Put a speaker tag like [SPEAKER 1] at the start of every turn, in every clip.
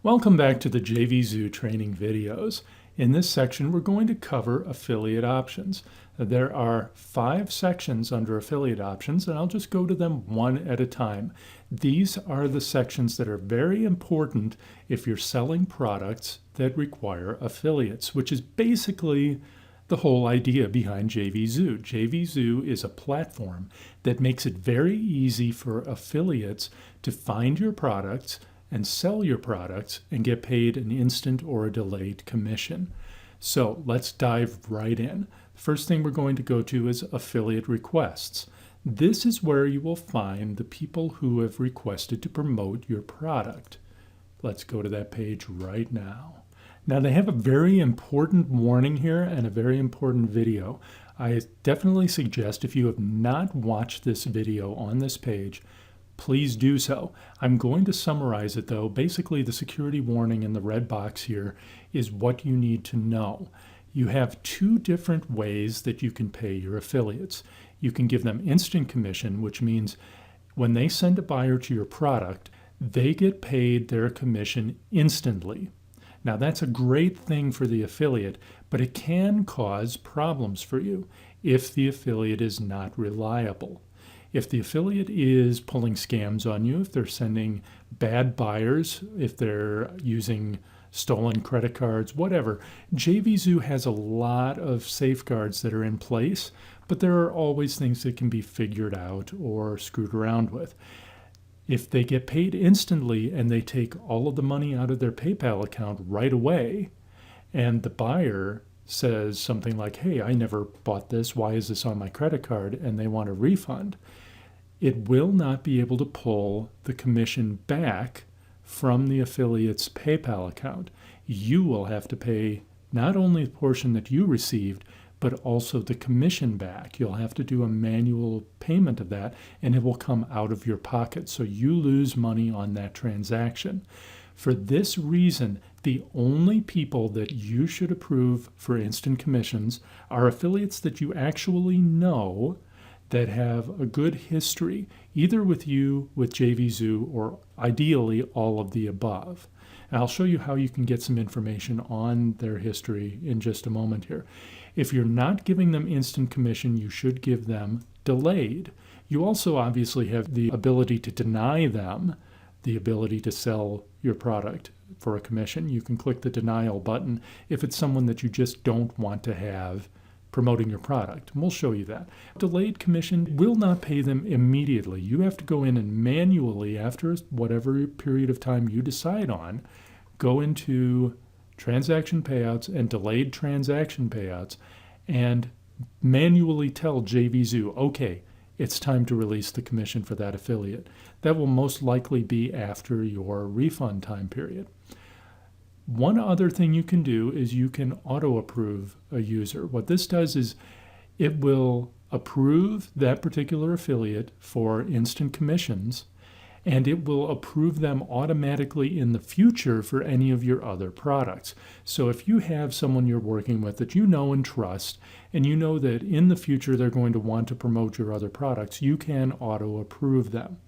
[SPEAKER 1] Welcome back to the JVZoo training videos. In this section, we're going to cover affiliate options. There are 5 sections under affiliate options, and I'll just go to them one at a time. These are the sections that are very important if you're selling products that require affiliates, which is basically the whole idea behind JVZoo. JVZoo is a platform that makes it very easy for affiliates to find your products and sell your products and get paid an instant or a delayed commission. So let's dive right in. First thing we're going to go to is affiliate requests. This is where you will find the people who have requested to promote your product. Let's go to that page right now. Now they have a very important warning here and a very important video. I definitely suggest if you have not watched this video on this page, please do so. I'm going to summarize it though. Basically, the security warning in the red box here is what you need to know. You have 2 different ways that you can pay your affiliates. You can give them instant commission, which means when they send a buyer to your product, they get paid their commission instantly. Now that's a great thing for the affiliate, but it can cause problems for you if the affiliate is not reliable. If the affiliate is pulling scams on you, if they're sending bad buyers, if they're using stolen credit cards, whatever, JVZoo has a lot of safeguards that are in place, but there are always things that can be figured out or screwed around with. If they get paid instantly and they take all of the money out of their PayPal account right away, and the buyer says something like, hey, I never bought this, why is this on my credit card, and they want a refund, it will not be able to pull the commission back from the affiliate's PayPal account. You will have to pay not only the portion that you received, but also the commission back. You'll have to do a manual payment of that, and it will come out of your pocket, so you lose money on that transaction. For this reason, the only people that you should approve for instant commissions are affiliates that you actually know that have a good history, either with you, with JVZoo, or ideally all of the above. And I'll show you how you can get some information on their history in just a moment here. If you're not giving them instant commission, you should give them delayed. You also obviously have the ability to deny them the ability to sell your product for a commission. You can click the denial button if it's someone that you just don't want to have promoting your product. And we'll show you that. Delayed commission will not pay them immediately. You have to go in and manually, after whatever period of time you decide on, go into transaction payouts and delayed transaction payouts and manually tell JVZoo, okay, it's time to release the commission for that affiliate. That will most likely be after your refund time period. One other thing you can do is you can auto-approve a user. What this does is it will approve that particular affiliate for instant commissions, and it will approve them automatically in the future for any of your other products. So if you have someone you're working with that you know and trust, and you know that in the future they're going to want to promote your other products, you can auto-approve them.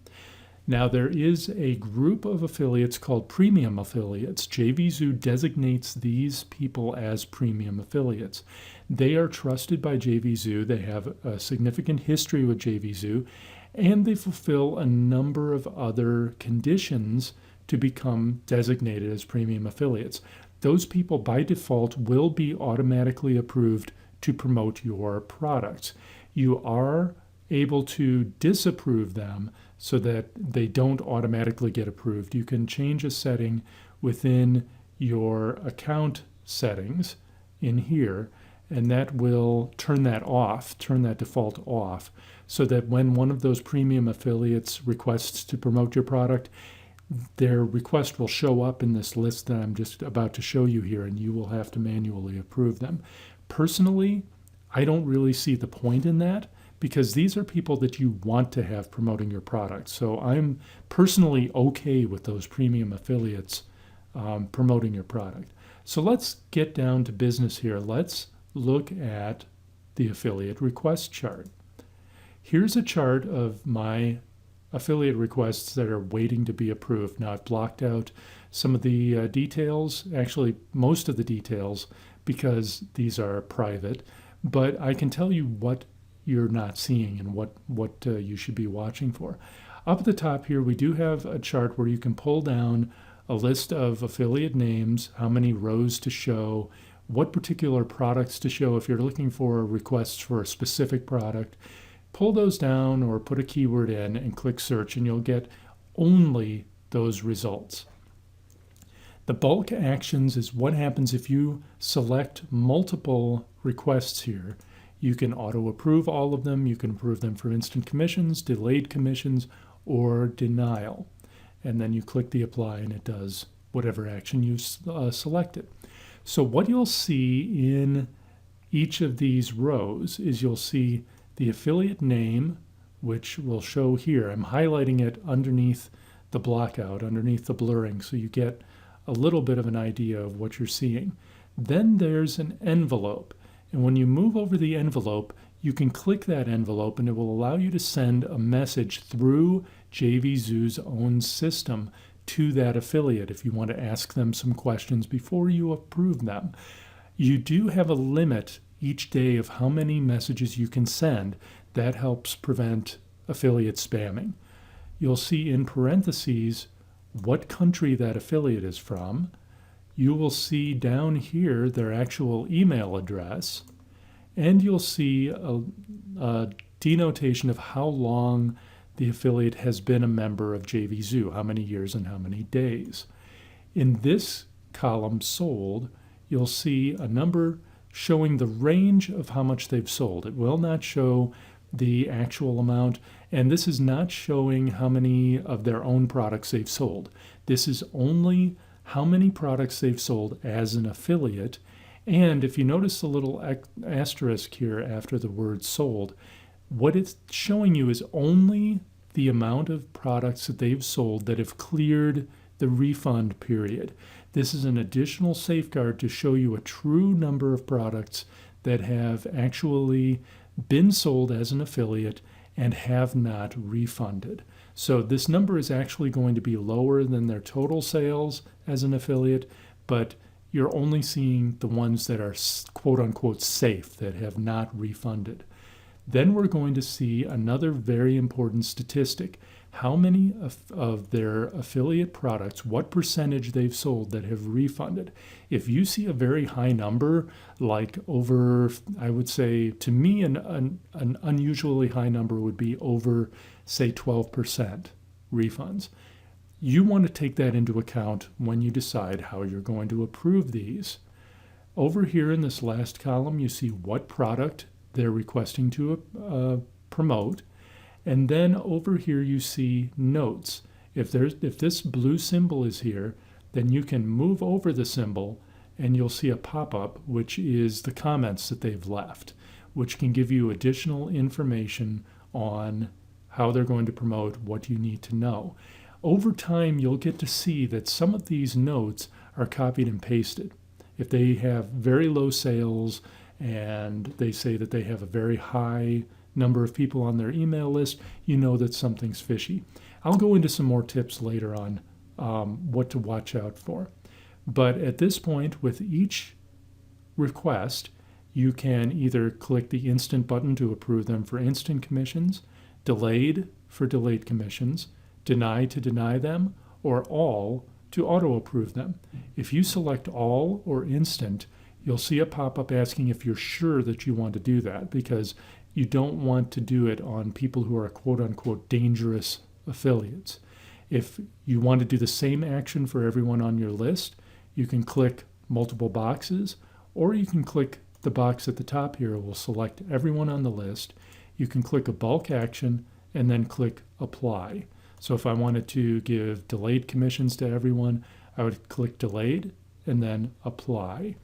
[SPEAKER 1] Now there is a group of affiliates called premium affiliates. JVZoo designates these people as premium affiliates. They are trusted by JVZoo. They have a significant history with JVZoo, and they fulfill a number of other conditions to become designated as premium affiliates. Those people by default will be automatically approved to promote your products. You are able to disapprove them so that they don't automatically get approved. You can change a setting within your account settings in here, and that will turn that off, turn that default off, so that when one of those premium affiliates requests to promote your product, their request will show up in this list that I'm just about to show you here, and you will have to manually approve them. Personally, I don't really see the point in that, because these are people that you want to have promoting your product. So I'm personally okay with those premium affiliates promoting your product. So let's get down to business here. Let's look at the affiliate request chart. Here's a chart of my affiliate requests that are waiting to be approved. Now I've blocked out some of the details, actually most of the details, because these are private, but I can tell you what you're not seeing and what you should be watching for. Up at the top here, we do have a chart where you can pull down a list of affiliate names, how many rows to show, what particular products to show if you're looking for requests for a specific product. Pull those down or put a keyword in and click search, and you'll get only those results. The bulk actions is what happens if you select multiple requests here. You can auto approve all of them. You can approve them for instant commissions, delayed commissions, or denial. And then you click the apply and it does whatever action you selected. So what you'll see in each of these rows is you'll see the affiliate name, which will show here. I'm highlighting it underneath the blockout, underneath the blurring, so you get a little bit of an idea of what you're seeing. Then there's an envelope. And when you move over the envelope, you can click that envelope and it will allow you to send a message through JVZoo's own system to that affiliate if you want to ask them some questions before you approve them. You do have a limit each day of how many messages you can send. That helps prevent affiliate spamming. You'll see in parentheses what country that affiliate is from. You will see down here their actual email address, and you'll see a denotation of how long the affiliate has been a member of JVZoo, how many years and how many days. In this column, sold, you'll see a number showing the range of how much they've sold. It will not show the actual amount, and this is not showing how many of their own products they've sold. This is only how many products they've sold as an affiliate. And if you notice the little asterisk here after the word sold, what it's showing you is only the amount of products that they've sold that have cleared the refund period. This is an additional safeguard to show you a true number of products that have actually been sold as an affiliate and have not refunded. So this number is actually going to be lower than their total sales as an affiliate, but you're only seeing the ones that are quote-unquote safe, that have not refunded. Then we're going to see another very important statistic. How many of their affiliate products, what percentage they've sold that have refunded. If you see a very high number, like over, I would say, to me, an unusually high number would be over, say, 12% refunds. You want to take that into account when you decide how you're going to approve these. Over here in this last column, you see what product they're requesting to promote. And then over here you see notes. If this blue symbol is here, then you can move over the symbol and you'll see a pop-up, which is the comments that they've left, which can give you additional information on how they're going to promote, what you need to know. Over time, you'll get to see that some of these notes are copied and pasted. If they have very low sales and they say that they have a very high number of people on their email list, you know that something's fishy. I'll go into some more tips later on what to watch out for. But at this point, with each request, you can either click the instant button to approve them for instant commissions, delayed for delayed commissions, deny to deny them, or all to auto approve them. If you select all or instant, you'll see a pop-up asking if you're sure that you want to do that, because you don't want to do it on people who are quote-unquote dangerous affiliates. If you want to do the same action for everyone on your list, you can click multiple boxes, or you can click the box at the top here. It will select everyone on the list. You can click a bulk action and then click apply. So if I wanted to give delayed commissions to everyone, I would click delayed and then apply.